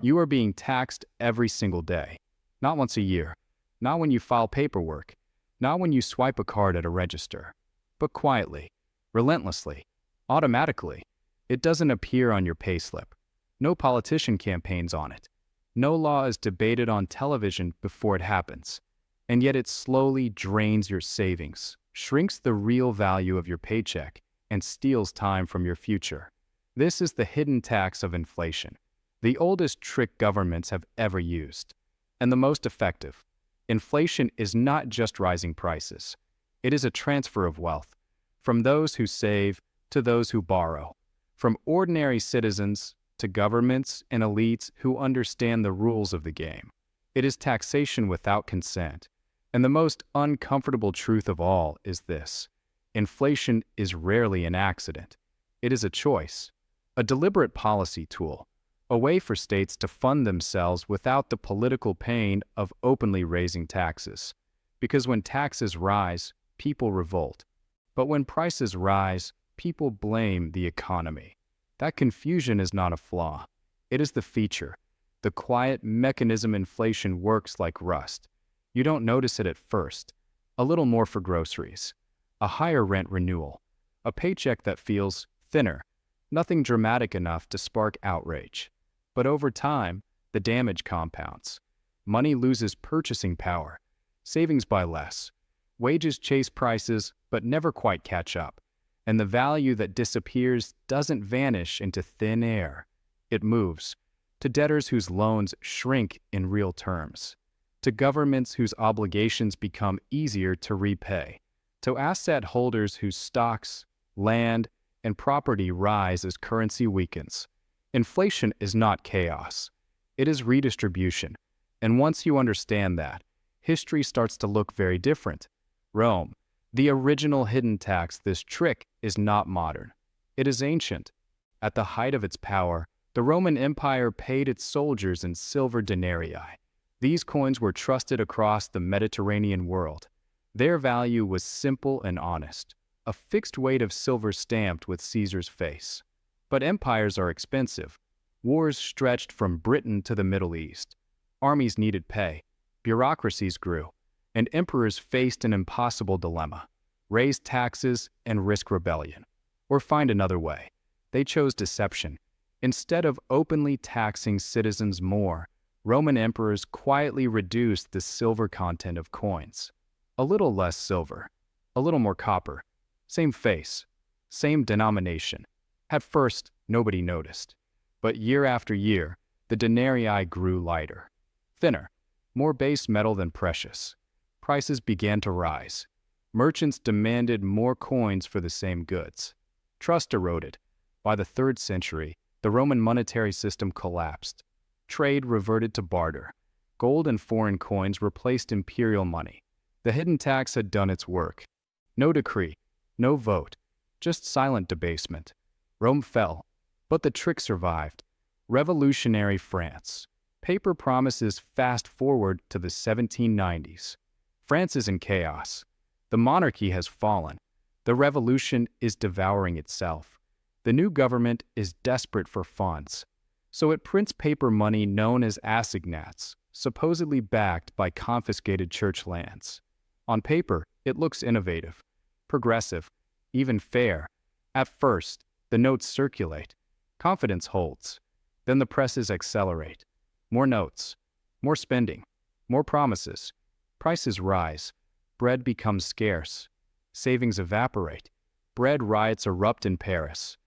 You are being taxed every single day. Not once a year, not when you file paperwork, not when you swipe a card at a register, but quietly, relentlessly, automatically. It doesn't appear on your payslip. No politician campaigns on it. No law is debated on television before it happens. And yet it slowly drains your savings, shrinks the real value of your paycheck, and steals time from your future. This is the hidden tax of inflation, the oldest trick governments have ever used, and the most effective. Inflation is not just rising prices. It is a transfer of wealth, from those who save to those who borrow, from ordinary citizens to governments and elites who understand the rules of the game. It is taxation without consent. And the most uncomfortable truth of all is this: inflation is rarely an accident. It is a choice, a deliberate policy tool, a way for states to fund themselves without the political pain of openly raising taxes. Because when taxes rise, people revolt. But when prices rise, people blame the economy. That confusion is not a flaw. It is the feature, the quiet mechanism inflation works like rust. You don't notice it at first. A little more for groceries, a higher rent renewal, a paycheck that feels thinner, nothing dramatic enough to spark outrage. But over time, the damage compounds. Money loses purchasing power, savings buy less, wages chase prices but never quite catch up, and the value that disappears doesn't vanish into thin air. It moves to debtors whose loans shrink in real terms, to governments whose obligations become easier to repay, to asset holders whose stocks, land, and property rise as currency weakens. Inflation is not chaos. It is redistribution. And once you understand that, history starts to look very different. Rome, the original hidden tax, this trick is not modern. It is ancient. At the height of its power, the Roman Empire paid its soldiers in silver denarii. These coins were trusted across the Mediterranean world. Their value was simple and honest, a fixed weight of silver stamped with Caesar's face. But empires are expensive. Wars stretched from Britain to the Middle East. Armies needed pay. Bureaucracies grew. And emperors faced an impossible dilemma: raise taxes and risk rebellion, or find another way. They chose deception. Instead of openly taxing citizens more, Roman emperors quietly reduced the silver content of coins. A little less silver, a little more copper, same face, same denomination. At first, nobody noticed. But year after year, the denarii grew lighter, thinner, more base metal than precious. Prices began to rise. Merchants demanded more coins for the same goods. Trust eroded. By the 3rd century, the Roman monetary system collapsed. Trade reverted to barter. Gold and foreign coins replaced imperial money. The hidden tax had done its work. No decree, no vote, just silent debasement. Rome fell, but the trick survived. Revolutionary France. Paper promises fast forward to the 1790s. France is in chaos. The monarchy has fallen. The revolution is devouring itself. The new government is desperate for funds. So it prints paper money known as assignats, supposedly backed by confiscated church lands. On paper, it looks innovative, progressive, even fair. At first, the notes circulate. Confidence holds. Then the presses accelerate. More notes, more spending, more promises. Prices rise. Bread becomes scarce. Savings evaporate. Bread riots erupt in Paris.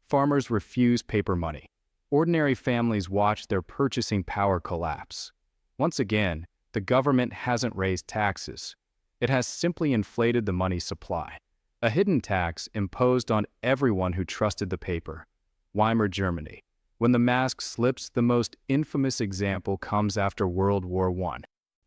Farmers refuse paper money. Ordinary families watch their purchasing power collapse. Once again, the government hasn't raised taxes. It has simply inflated the money supply. A hidden tax imposed on everyone who trusted the paper. Weimar Germany. When the mask slips, the most infamous example comes after World War I.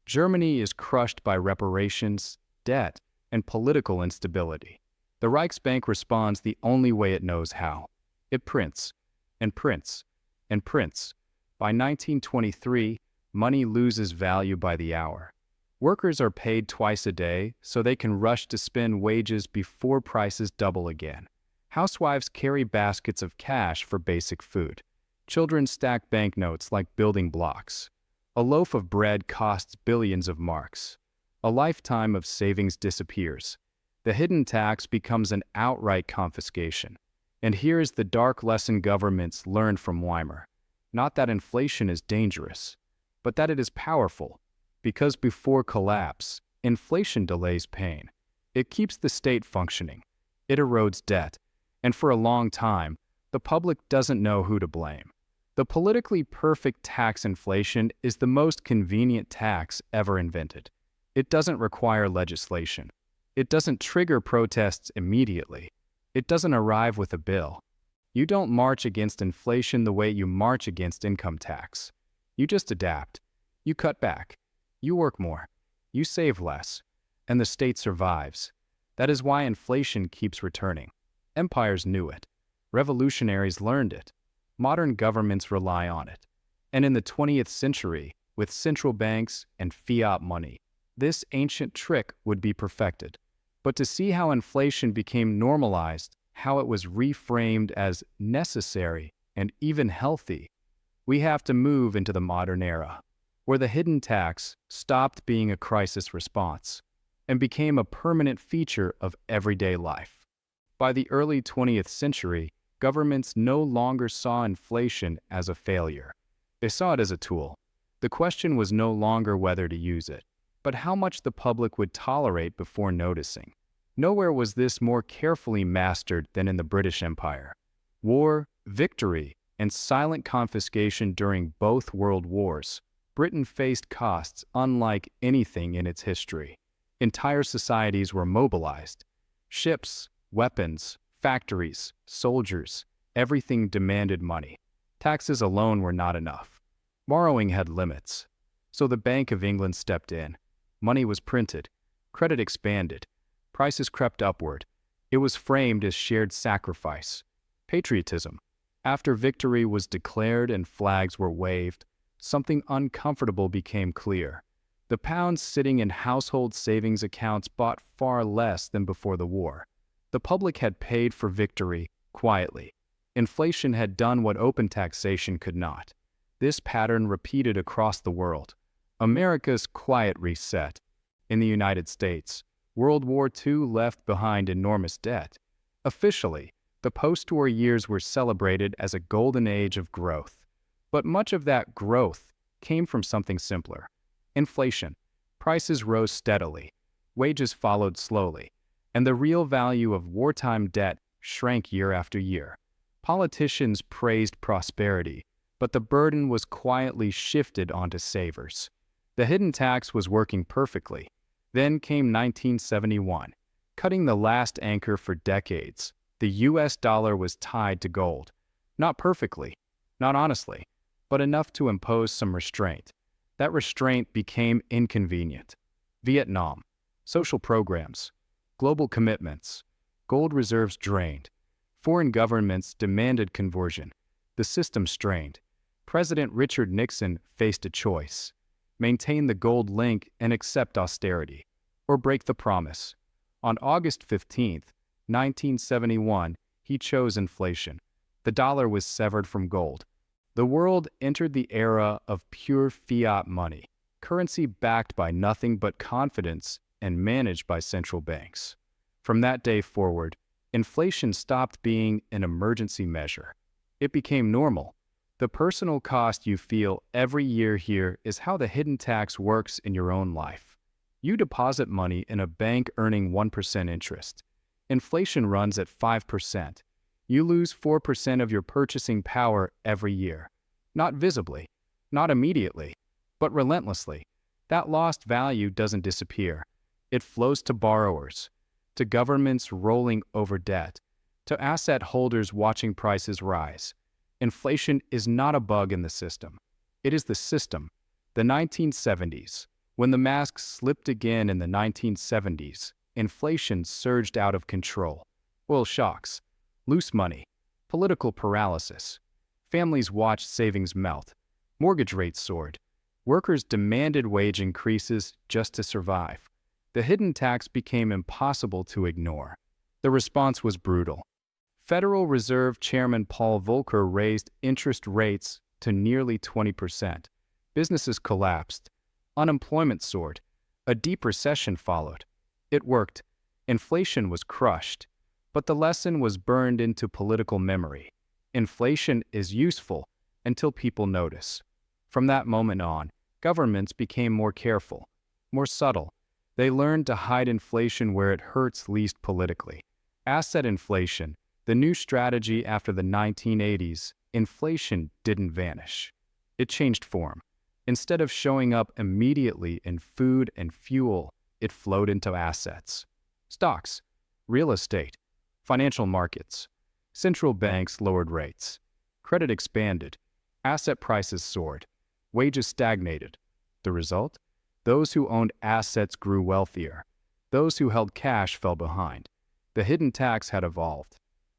Germany is crushed by reparations, debt, and political instability. The Reichsbank responds the only way it knows how. It prints, and prints, and prints. By 1923, money loses value by the hour. Workers are paid twice a day so they can rush to spend wages before prices double again. Housewives carry baskets of cash for basic food. Children stack banknotes like building blocks. A loaf of bread costs billions of marks. A lifetime of savings disappears. The hidden tax becomes an outright confiscation. And here is the dark lesson governments learned from Weimar. Not that inflation is dangerous, but that it is powerful. Because before collapse, inflation delays pain. It keeps the state functioning. It erodes debt. And for a long time, the public doesn't know who to blame. The politically perfect tax inflation is the most convenient tax ever invented. It doesn't require legislation. It doesn't trigger protests immediately. It doesn't arrive with a bill. You don't march against inflation the way you march against income tax. You just adapt. You cut back. You work more. You save less. And the state survives. That is why inflation keeps returning. Empires knew it. Revolutionaries learned it. Modern governments rely on it. And in the 20th century, with central banks and fiat money, this ancient trick would be perfected. But to see how inflation became normalized, how it was reframed as necessary and even healthy, we have to move into the modern era, where the hidden tax stopped being a crisis response and became a permanent feature of everyday life. By the early 20th century, governments no longer saw inflation as a failure. They saw it as a tool. The question was no longer whether to use it, but how much the public would tolerate before noticing. Nowhere was this more carefully mastered than in the British Empire. War, victory, and silent confiscation during both world wars, Britain faced costs unlike anything in its history. Entire societies were mobilized. Ships, weapons, factories, soldiers, everything demanded money. Taxes alone were not enough. Borrowing had limits. So the Bank of England stepped in. Money was printed. Credit expanded. Prices crept upward. It was framed as shared sacrifice. Patriotism. After victory was declared and flags were waved, something uncomfortable became clear. The pounds sitting in household savings accounts bought far less than before the war. The public had paid for victory quietly. Inflation had done what open taxation could not. This pattern repeated across the world. America's quiet reset. In the United States, World War II left behind enormous debt. Officially, the post-war years were celebrated as a golden age of growth. But much of that growth came from something simpler. Inflation. Prices rose steadily. Wages followed slowly. And the real value of wartime debt shrank year after year. Politicians praised prosperity, but the burden was quietly shifted onto savers. The hidden tax was working perfectly. Then came 1971, cutting the last anchor for decades. The US dollar was tied to gold. Not perfectly, not honestly, but enough to impose some restraint. That restraint became inconvenient. Vietnam, social programs, global commitments, gold reserves drained. Foreign governments demanded conversion. The system strained. President Richard Nixon faced a choice: maintain the gold link and accept austerity, or break the promise. On August 15, 1971, he chose inflation. The dollar was severed from gold. The world entered the era of pure fiat money, currency backed by nothing but confidence and managed by central banks. From that day forward, inflation stopped being an emergency measure. It became normal. The personal cost you feel every year here is how the hidden tax works in your own life. You deposit money in a bank earning 1% interest. Inflation runs at 5%. You lose 4% of your purchasing power every year. Not visibly, not immediately, but relentlessly. That lost value doesn't disappear. It flows to borrowers, to governments rolling over debt, to asset holders watching prices rise. Inflation is not a bug in the system. It is the system. The 1970s. When the mask slipped again in the 1970s, inflation surged out of control. Oil shocks, loose money, political paralysis. Families watched savings melt. Mortgage rates soared. Workers demanded wage increases just to survive. The hidden tax became impossible to ignore. The response was brutal. Federal Reserve Chairman Paul Volcker raised interest rates to nearly 20%. Businesses collapsed. Unemployment soared. A deep recession followed. It worked. Inflation was crushed. But the lesson was burned into political memory. Inflation is useful until people notice. From that moment on, governments became more careful, more subtle. They learned to hide inflation where it hurts least politically. Asset inflation, the new strategy after the 1980s, inflation didn't vanish. It changed form. Instead of showing up immediately in food and fuel, it flowed into assets. Stocks, real estate, financial markets. Central banks lowered rates. Credit expanded. Asset prices soared. Wages stagnated. The result? Those who owned assets grew wealthier. Those who held cash fell behind. The hidden tax had evolved,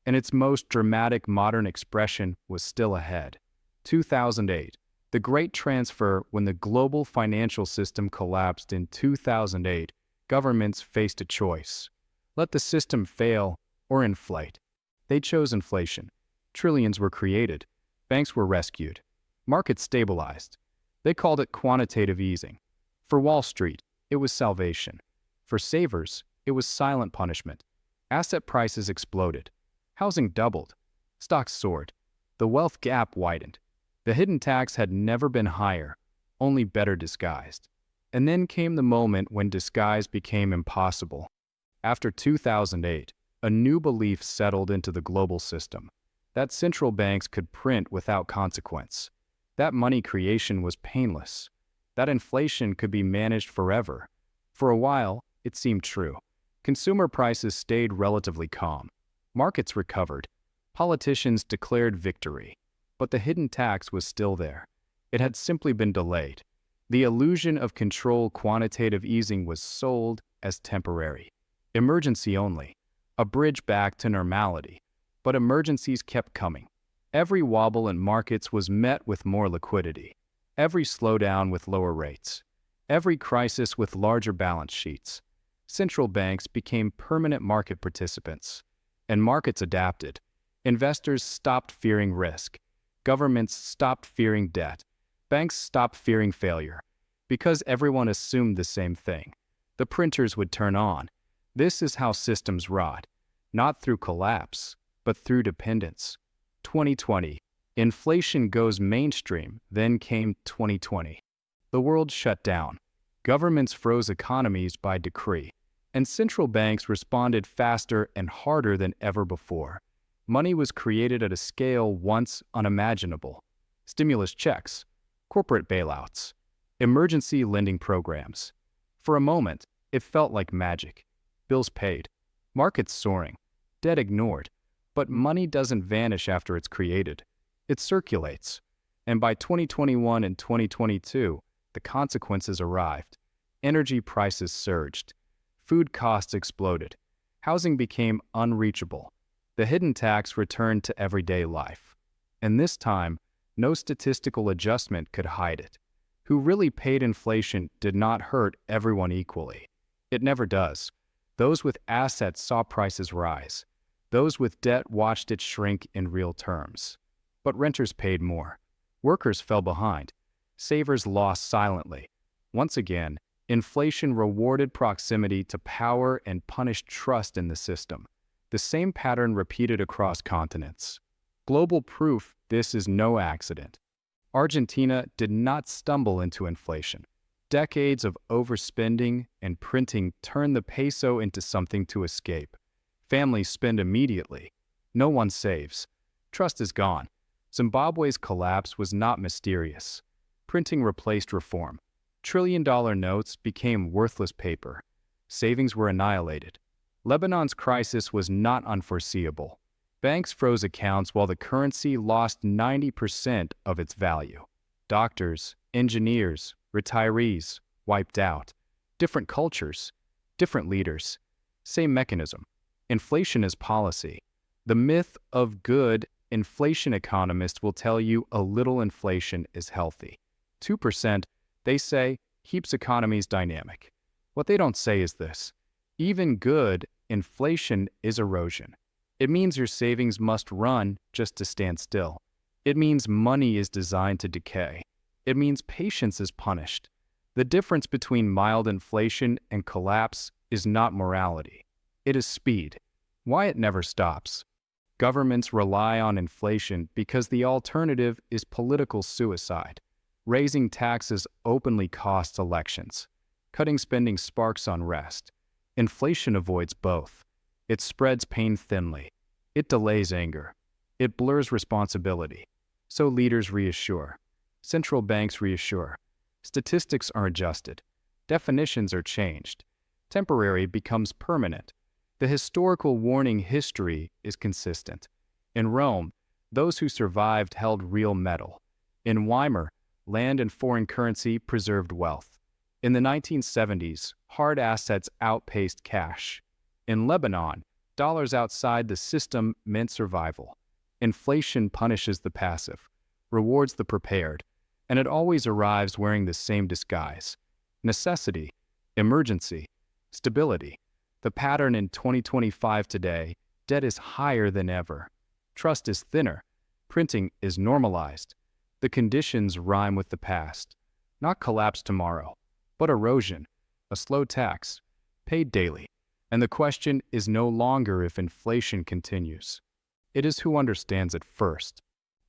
and its most dramatic modern expression was still ahead. 2008, the Great Transfer. When the global financial system collapsed in 2008, governments faced a choice. Let the system fail or inflate. They chose inflation. Trillions were created. Banks were rescued. Markets stabilized. They called it quantitative easing. For Wall Street, it was salvation. For savers, it was silent punishment. Asset prices exploded. Housing doubled. Stocks soared. The wealth gap widened. The hidden tax had never been higher, only better disguised. And then came the moment when disguise became impossible. After 2008, a new belief settled into the global system, that central banks could print without consequence, that money creation was painless, that inflation could be managed forever. For a while, it seemed true. Consumer prices stayed relatively calm. Markets recovered. Politicians declared victory. But the hidden tax was still there. It had simply been delayed. The illusion of control quantitative easing was sold as temporary. Emergency only. A bridge back to normality. But emergencies kept coming. Every wobble in markets was met with more liquidity. Every slowdown with lower rates. Every crisis with larger balance sheets. Central banks became permanent market participants. And markets adapted. Investors stopped fearing risk. Governments stopped fearing debt. Banks stopped fearing failure. Because everyone assumed the same thing. The printers would turn on. This is how systems rot. Not through collapse, but through dependence. 2020. Inflation goes mainstream. Then came 2020. The world shut down. Governments froze economies by decree. And central banks responded faster and harder than ever before. Money was created at a scale once unimaginable. Stimulus checks, corporate bailouts, emergency lending programs. For a moment, it felt like magic. Bills paid, markets soaring, debt ignored. But money doesn't vanish after it's created. It circulates. And by 2021 and 2022, the consequences arrived. Energy prices surged. Food costs exploded. Housing became unreachable. The hidden tax returned to everyday life. And this time, no statistical adjustment could hide it. Who really paid inflation did not hurt everyone equally. It never does. Those with assets saw prices rise. Those with debt watched it shrink in real terms. But renters paid more. Workers fell behind. Savers lost silently. Once again, inflation rewarded proximity to power and punished trust in the system. The same pattern repeated across continents. Global proof this is no accident. Argentina did not stumble into inflation. Decades of overspending and printing turned the peso into something to escape. Families spend immediately. No one saves. Trust is gone. Zimbabwe's collapse was not mysterious. Printing replaced reform. Trillion-dollar notes became worthless paper. Savings were annihilated. Lebanon's crisis was not unforeseeable. Banks froze accounts while the currency lost 90% of its value. Doctors, engineers, retirees wiped out. Different cultures, different leaders. Same mechanism. Inflation is policy. The myth of good inflation economists will tell you a little inflation is healthy. 2%, they say, keeps economies dynamic. What they don't say is this. Even good inflation is erosion. It means your savings must run just to stand still. It means money is designed to decay. It means patience is punished. The difference between mild inflation and collapse is not morality. It is speed. Why it never stops. Governments rely on inflation because the alternative is political suicide. Raising taxes openly costs elections. Cutting spending sparks unrest. Inflation avoids both. It spreads pain thinly. It delays anger. It blurs responsibility. So leaders reassure. Central banks reassure. Statistics are adjusted. Definitions are changed. Temporary becomes permanent. The historical warning history is consistent. In Rome, those who survived held real metal. In Weimar, land and foreign currency preserved wealth. In the 1970s, hard assets outpaced cash. In Lebanon, dollars outside the system meant survival. Inflation punishes the passive, rewards the prepared, and it always arrives wearing the same disguise. Necessity, emergency, stability. The pattern in 2025 today, debt is higher than ever. Trust is thinner. Printing is normalized. The conditions rhyme with the past. Not collapse tomorrow, but erosion, a slow tax, paid daily. And the question is no longer if inflation continues. It is who understands it first.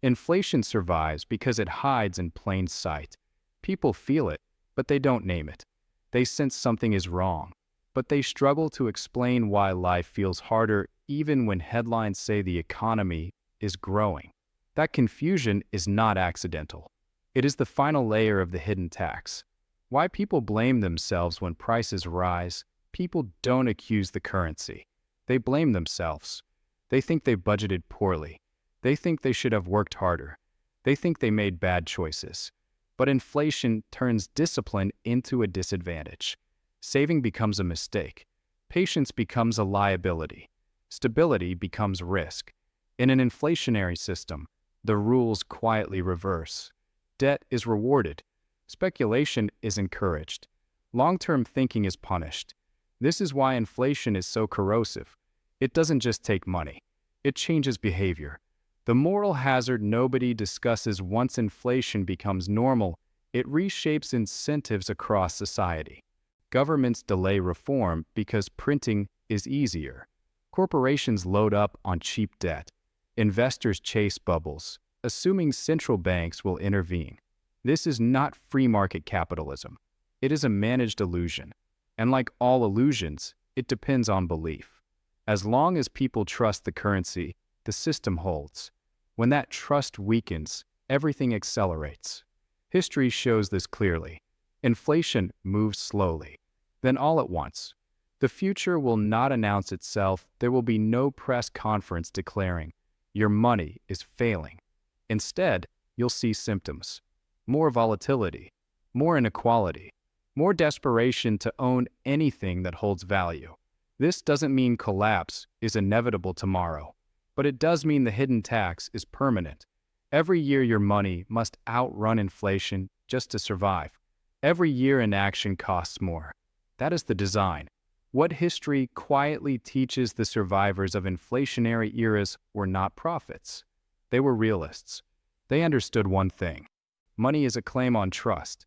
Inflation survives because it hides in plain sight. People feel it, but they don't name it. They sense something is wrong, but they struggle to explain why life feels harder even when headlines say the economy is growing. That confusion is not accidental. It is the final layer of the hidden tax. Why people blame themselves when prices rise, people don't accuse the currency. They blame themselves. They think they budgeted poorly. They think they should have worked harder. They think they made bad choices. But inflation turns discipline into a disadvantage. Saving becomes a mistake. Patience becomes a liability. Stability becomes risk. In an inflationary system, the rules quietly reverse. Debt is rewarded. Speculation is encouraged. Long-term thinking is punished. This is why inflation is so corrosive. It doesn't just take money. It changes behavior. The moral hazard nobody discusses once inflation becomes normal, it reshapes incentives across society. Governments delay reform because printing is easier. Corporations load up on cheap debt. Investors chase bubbles, assuming central banks will intervene. This is not free market capitalism. It is a managed illusion. And like all illusions, it depends on belief. As long as people trust the currency, the system holds. When that trust weakens, everything accelerates. History shows this clearly. Inflation moves slowly. Then all at once. The future will not announce itself. There will be no press conference declaring, "Your money is failing." Instead, you'll see symptoms. More volatility, more inequality, more desperation to own anything that holds value. This doesn't mean collapse is inevitable tomorrow, but it does mean the hidden tax is permanent. Every year your money must outrun inflation just to survive. Every year inaction costs more. That is the design. What history quietly teaches the survivors of inflationary eras were not prophets. They were realists. They understood one thing. Money is a claim on trust,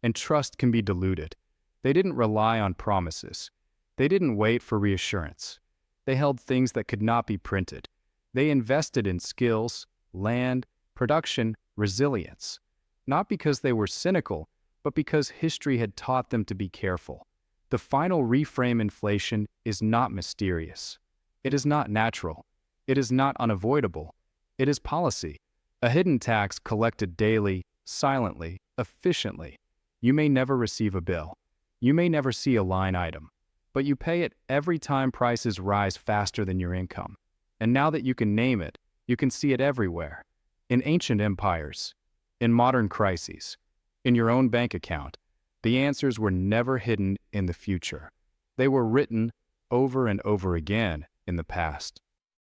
and trust can be diluted. They didn't rely on promises. They didn't wait for reassurance. They held things that could not be printed. They invested in skills, land, production, resilience. Not because they were cynical, but because history had taught them to be careful. The final reframe inflation is not mysterious. It is not natural. It is not unavoidable. It is policy. A hidden tax collected daily, silently, efficiently. You may never receive a bill. You may never see a line item. But you pay it every time prices rise faster than your income. And now that you can name it, you can see it everywhere. In ancient empires, in modern crises, in your own bank account. The answers were never hidden in the future. They were written over and over again in the past.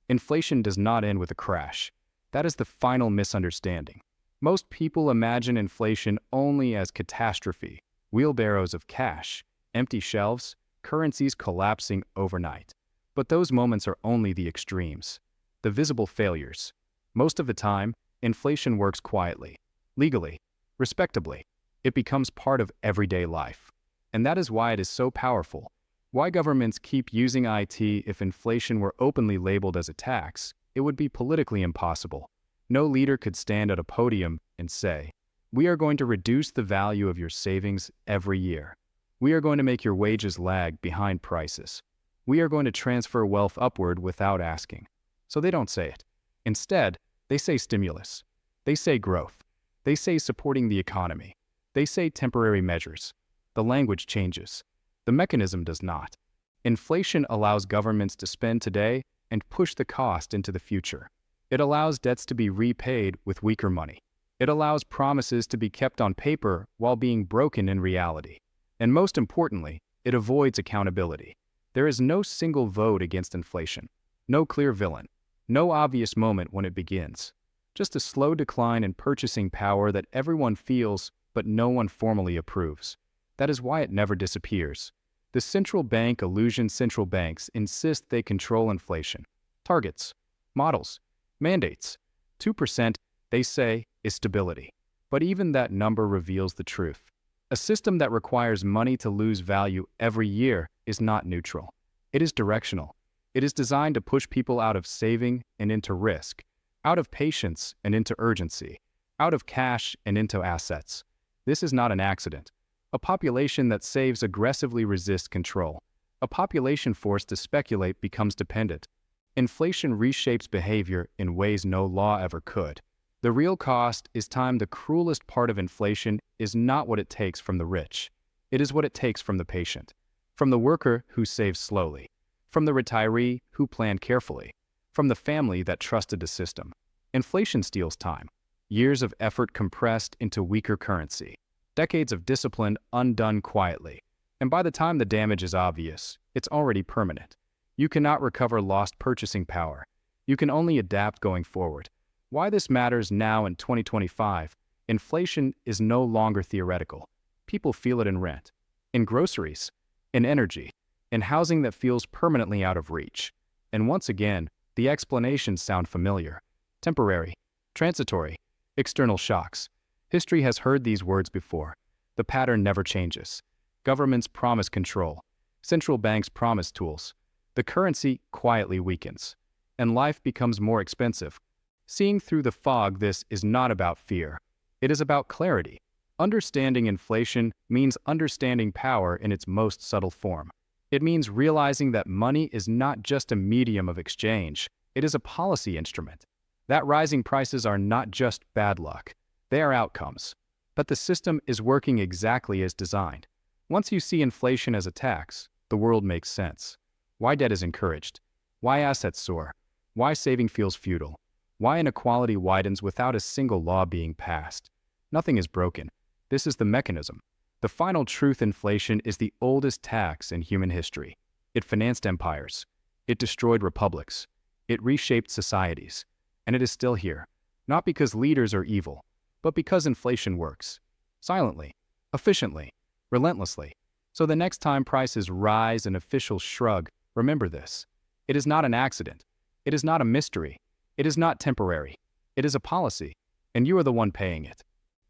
Inflation does not end with a crash. That is the final misunderstanding. Most people imagine inflation only as catastrophe, wheelbarrows of cash, empty shelves, currencies collapsing overnight. But those moments are only the extremes. the visible failures. Most of the time, inflation works quietly, legally, respectably. It becomes part of everyday life. And that is why it is so powerful. Why governments keep using it. If inflation were openly labeled as a tax, it would be politically impossible. No leader could stand at a podium and say, "We are going to reduce the value of your savings every year. We are going to make your wages lag behind prices. We are going to transfer wealth upward without asking." So they don't say it. Instead, they say stimulus. They say growth. They say supporting the economy. They say temporary measures. The language changes. The mechanism does not. Inflation allows governments to spend today and push the cost into the future. It allows debts to be repaid with weaker money. It allows promises to be kept on paper while being broken in reality. And most importantly, it avoids accountability. There is no single vote against inflation, no clear villain, no obvious moment when it begins. Just a slow decline in purchasing power that everyone feels but no one formally approves. That is why it never disappears. The central bank illusion. Central banks insist they control inflation. Targets, models, mandates. 2%, they say, is stability. But even that number reveals the truth. A system that requires money to lose value every year is not neutral. It is directional. It is designed to push people out of saving and into risk, out of patience and into urgency, out of cash and into assets. This is not an accident. A population that saves aggressively resists control. A population forced to speculate becomes dependent. Inflation reshapes behavior in ways no law ever could. The real cost is time. The cruelest part of inflation is not what it takes from the rich. It is what it takes from the patient, from the worker who saves slowly, from the retiree who planned carefully, from the family that trusted the system. Inflation steals time, years of effort compressed into weaker currency, decades of discipline undone quietly. And by the time the damage is obvious, it's already permanent. You cannot recover lost purchasing power. You can only adapt going forward. Why this matters now in 2025, inflation is no longer theoretical. People feel it in rent, in groceries, in energy, in housing that feels permanently out of reach. And once again, the explanations sound familiar. Temporary, transitory, external shocks. History has heard these words before. The pattern never changes. Governments promise control. Central banks promise tools. The currency quietly weakens. And life becomes more expensive. Seeing through the fog, this is not about fear. It is about clarity. Understanding inflation means understanding power in its most subtle form. It means realizing that money is not just a medium of exchange. It is a policy instrument. That rising prices are not just bad luck. They are outcomes. But the system is working exactly as designed. Once you see inflation as a tax, the world makes sense. Why debt is encouraged. Why assets soar. Why saving feels futile. Why inequality widens without a single law being passed. Nothing is broken. This is the mechanism. The final truth: inflation is the oldest tax in human history. It financed empires. It destroyed republics. It reshaped societies. And it is still here. Not because leaders are evil, but because inflation works. Silently, efficiently, relentlessly. So the next time prices rise and officials shrug, remember this. It is not an accident. It is not a mystery. It is not temporary. It is a policy, and you are the one paying it.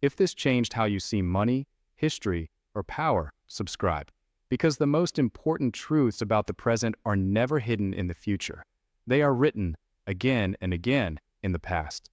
If this changed how you see money, history, or power, subscribe. Because the most important truths about the present are never hidden in the future. They are written again and again in the past.